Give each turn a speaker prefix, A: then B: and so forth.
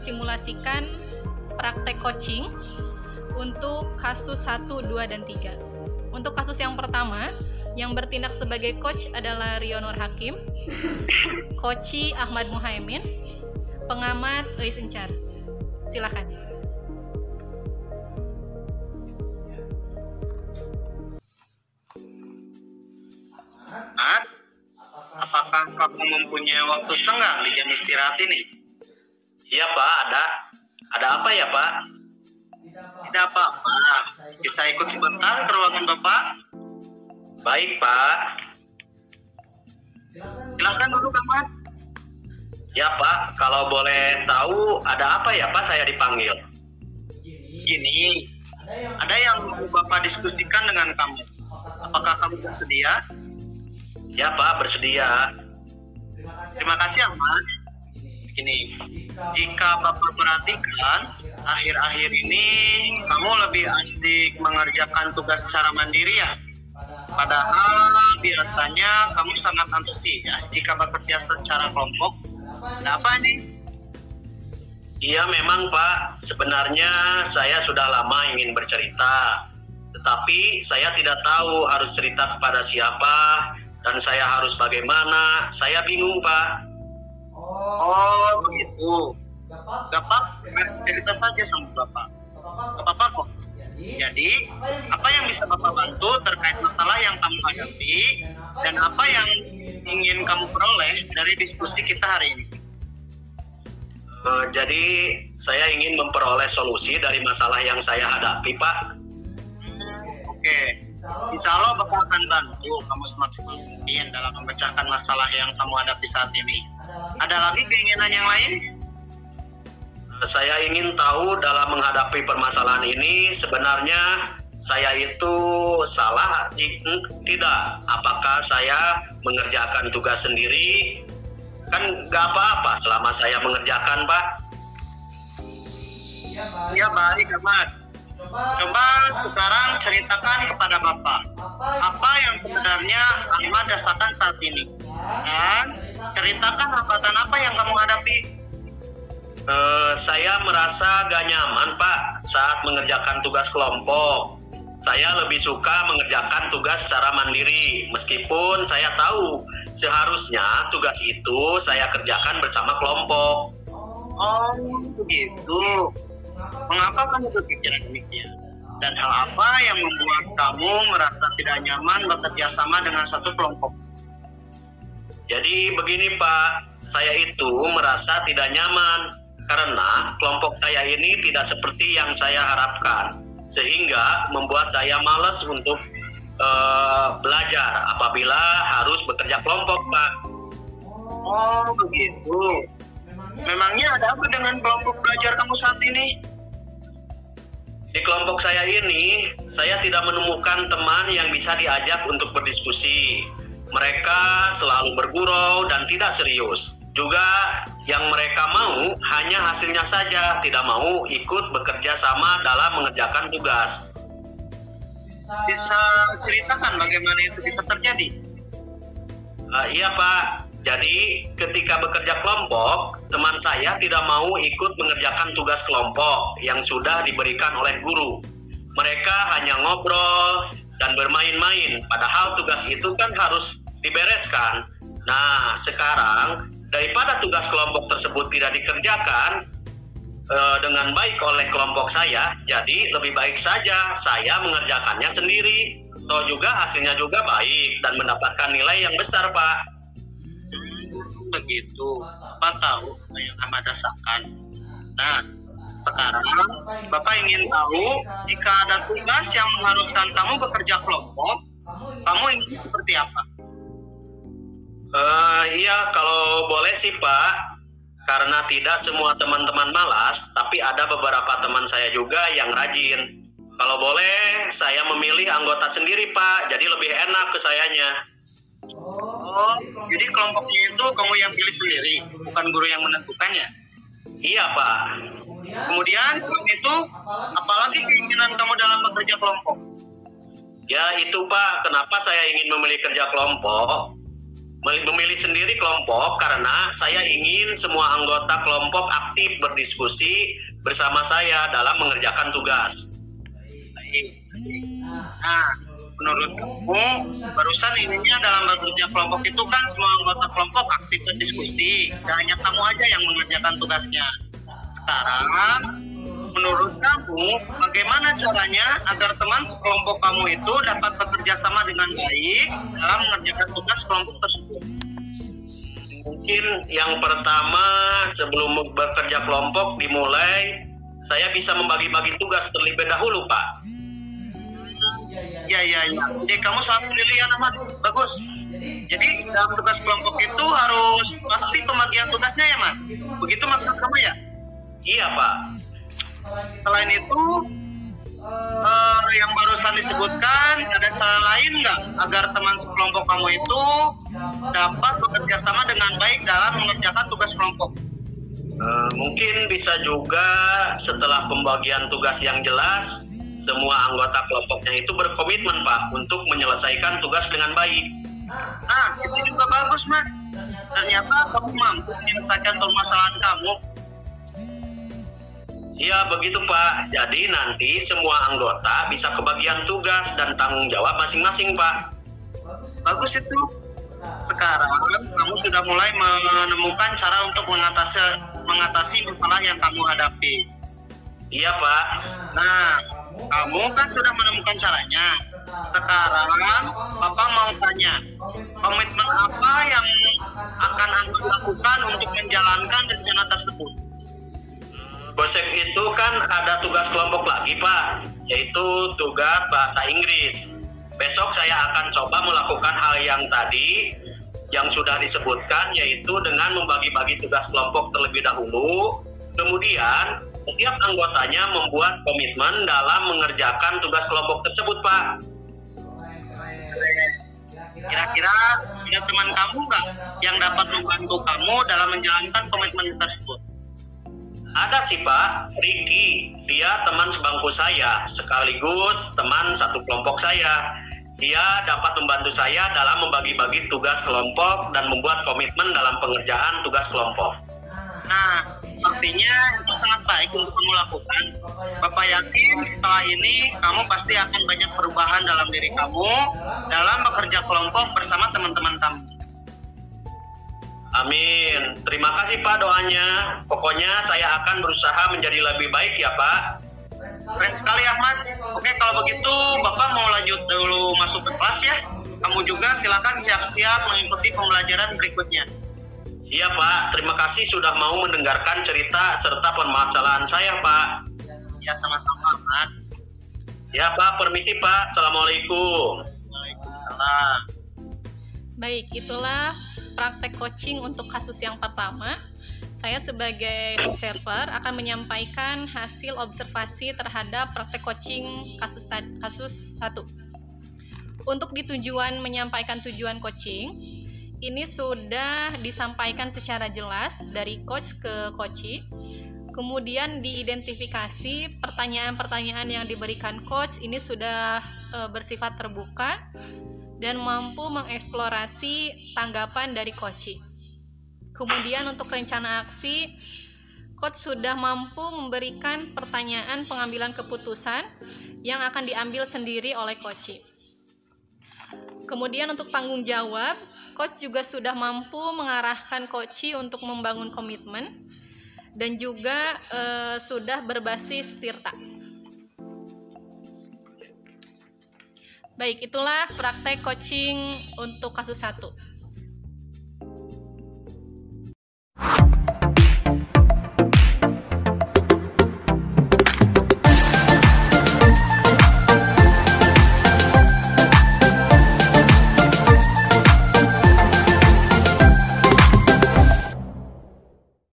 A: mensimulasikan praktek coaching untuk kasus 1, 2, dan 3. Untuk kasus yang pertama, yang bertindak sebagai coach adalah Rio Nur Hakim, coachi Ahmad Muhaimin, pengamat Eis Encar. Silakan.
B: Apakah kamu mempunyai waktu senggang di jam istirahat ini? Iya Pak, ada. Ada apa ya Pak? Tidak apa-apa. Bisa ikut sebentar ke ruangan Bapak? Baik Pak. Silahkan duduk Ahmad. Ya Pak, kalau boleh tahu ada apa ya Pak saya dipanggil? Gini, ada yang Bapak diskusikan dengan kamu. Apakah kamu bersedia? Ya Pak, bersedia. Terima kasih Ahmad. Ini, jika Bapak perhatikan, akhir-akhir ini kamu lebih asik mengerjakan tugas secara mandiri ya. Padahal biasanya kamu sangat antusias jika bekerja secara kelompok. Ada apa nih? Iya memang Pak, sebenarnya saya sudah lama ingin bercerita. Tetapi saya tidak tahu harus cerita kepada siapa dan saya harus bagaimana. Saya bingung Pak. Oh begitu. Bapak cerita saja sama Bapak. Gak apa-apa kok. Jadi apa yang bisa Bapak bantu terkait masalah yang kamu hadapi dan apa yang ingin kamu peroleh dari diskusi kita hari ini? Jadi saya ingin memperoleh solusi dari masalah yang saya hadapi Pak. Oke. Insya Allah Bapak akan bantu kamu semaksimal mungkin dalam memecahkan masalah yang kamu hadapi saat ini. Ada lagi keinginan yang lain? Saya ingin tahu dalam menghadapi permasalahan ini sebenarnya saya itu salah tidak? Apakah saya mengerjakan tugas sendiri? Kan nggak apa-apa selama saya mengerjakan Pak. Ya baik Ahmad. Coba sekarang ceritakan kepada Bapak apa yang sebenarnya Ahmad rasakan saat ini dan ceritakan hambatan apa yang kamu hadapi. Saya merasa gak nyaman Pak saat mengerjakan tugas kelompok. Saya lebih suka mengerjakan tugas secara mandiri meskipun saya tahu seharusnya tugas itu saya kerjakan bersama kelompok. Oh begitu. Mengapa kamu berpikiran demikian? Dan hal apa yang membuat kamu merasa tidak nyaman bekerja sama dengan satu kelompok? Jadi begini Pak, saya itu merasa tidak nyaman karena kelompok saya ini tidak seperti yang saya harapkan, sehingga membuat saya malas untuk belajar apabila harus bekerja kelompok Pak. Oh begitu. Memangnya ada apa dengan kelompok belajar kamu saat ini? Di kelompok saya ini, saya tidak menemukan teman yang bisa diajak untuk berdiskusi. Mereka selalu bergurau dan tidak serius. Juga yang mereka mau hanya hasilnya saja, tidak mau ikut bekerja sama dalam mengerjakan tugas. Bisa ceritakan bagaimana itu bisa terjadi? Iya Pak. Jadi ketika bekerja kelompok, teman saya tidak mau ikut mengerjakan tugas kelompok yang sudah diberikan oleh guru. Mereka hanya ngobrol dan bermain-main, padahal tugas itu kan harus dibereskan. Nah, sekarang daripada tugas kelompok tersebut tidak dikerjakan dengan baik oleh kelompok saya, jadi lebih baik saja saya mengerjakannya sendiri. Toh juga hasilnya juga baik dan mendapatkan nilai yang besar, Pak. Begitu, Bapak tahu apa yang Ahmad rasakan. Nah, sekarang Bapak ingin tahu jika ada tugas yang mengharuskan kamu bekerja kelompok, kamu ingin seperti apa? Iya, kalau boleh sih Pak, karena tidak semua teman-teman malas, tapi ada beberapa teman saya juga yang rajin. Kalau boleh, saya memilih anggota sendiri Pak, jadi lebih enak ke sayanya. Oh, jadi kelompoknya itu kamu yang pilih sendiri, bukan guru yang menentukannya? Iya Pak. Kemudian selain itu, apalagi keinginan kamu dalam bekerja kelompok? Ya itu Pak, kenapa saya ingin memilih kerja kelompok? memilih sendiri kelompok karena saya ingin semua anggota kelompok aktif berdiskusi bersama saya dalam mengerjakan tugas. Nah, menurut kamu barusan ininya dalam bekerja kelompok itu kan semua anggota kelompok aktif berdiskusi, tidak hanya kamu aja yang mengerjakan tugasnya. Sekarang menurut kamu bagaimana caranya agar teman sekelompok kamu itu dapat bekerja sama dengan baik dalam mengerjakan tugas kelompok tersebut? Mungkin yang pertama sebelum bekerja kelompok dimulai, saya bisa membagi-bagi tugas terlebih dahulu, Pak. Ya. Jadi kamu sangat brilian, Ahmad. Bagus. Jadi dalam tugas kelompok itu harus pasti pembagian tugasnya ya, Mat? Begitu maksud kamu ya? Iya, Pak. Selain itu, yang barusan disebutkan, ada cara lain nggak agar teman sekelompok kamu itu dapat bekerja sama dengan baik dalam mengerjakan tugas kelompok? Mungkin bisa juga setelah pembagian tugas yang jelas, semua anggota kelompoknya itu berkomitmen, Pak, untuk menyelesaikan tugas dengan baik. Nah, itu juga bagus, Mat. Ternyata kamu mampu menyelesaikan permasalahan kamu. Iya, begitu, Pak. Jadi nanti semua anggota bisa kebagian tugas dan tanggung jawab masing-masing, Pak. Bagus itu. Sekarang kamu sudah mulai menemukan cara untuk mengatasi masalah yang kamu hadapi. Iya, Pak. Nah, kamu kan sudah menemukan caranya. Sekarang Bapak mau tanya, komitmen apa yang akan Anda lakukan untuk menjalankan rencana tersebut? Besok itu kan ada tugas kelompok lagi, Pak, yaitu tugas bahasa Inggris. Besok saya akan coba melakukan hal yang tadi yang sudah disebutkan, yaitu dengan membagi-bagi tugas kelompok terlebih dahulu. Kemudian setiap anggotanya membuat komitmen dalam mengerjakan tugas kelompok tersebut, Pak. Kira-kira ada teman kamu nggak yang dapat membantu kamu dalam menjalankan komitmen tersebut? Ada sih, Pak, Ricky. Dia teman sebangku saya, sekaligus teman satu kelompok saya. Dia dapat membantu saya dalam membagi-bagi tugas kelompok dan membuat komitmen dalam pengerjaan tugas kelompok. Nah, artinya itu sangat baik untuk kamu lakukan. Bapak yakin setelah ini kamu pasti akan banyak perubahan dalam diri kamu dalam bekerja kelompok bersama teman-teman kamu. Amin. Terima kasih, Pak, doanya. Pokoknya saya akan berusaha menjadi lebih baik ya, Pak. Keren sekali, Ahmad. Oke, kalau begitu Bapak mau lanjut dulu masuk ke kelas ya. Kamu juga silakan siap-siap mengikuti pembelajaran berikutnya. Iya, Pak. Terima kasih sudah mau mendengarkan cerita serta permasalahan saya, Pak. Ya, sama-sama, Ahmad. Ya, Pak. Permisi, Pak. Assalamualaikum. Waalaikumsalam.
A: Baik, itulah praktek coaching untuk kasus yang pertama. Saya sebagai observer akan menyampaikan hasil observasi terhadap praktek coaching kasus 1. Untuk tujuan menyampaikan tujuan coaching, ini sudah disampaikan secara jelas dari coach ke coachee. Kemudian diidentifikasi pertanyaan-pertanyaan yang diberikan coach ini sudah bersifat terbuka dan mampu mengeksplorasi tanggapan dari coachee. Kemudian untuk rencana aksi, coach sudah mampu memberikan pertanyaan pengambilan keputusan yang akan diambil sendiri oleh coachee. Kemudian untuk tanggung jawab, coach juga sudah mampu mengarahkan coachee untuk membangun komitmen dan juga sudah berbasis tirta. Baik, itulah praktek coaching untuk kasus 1.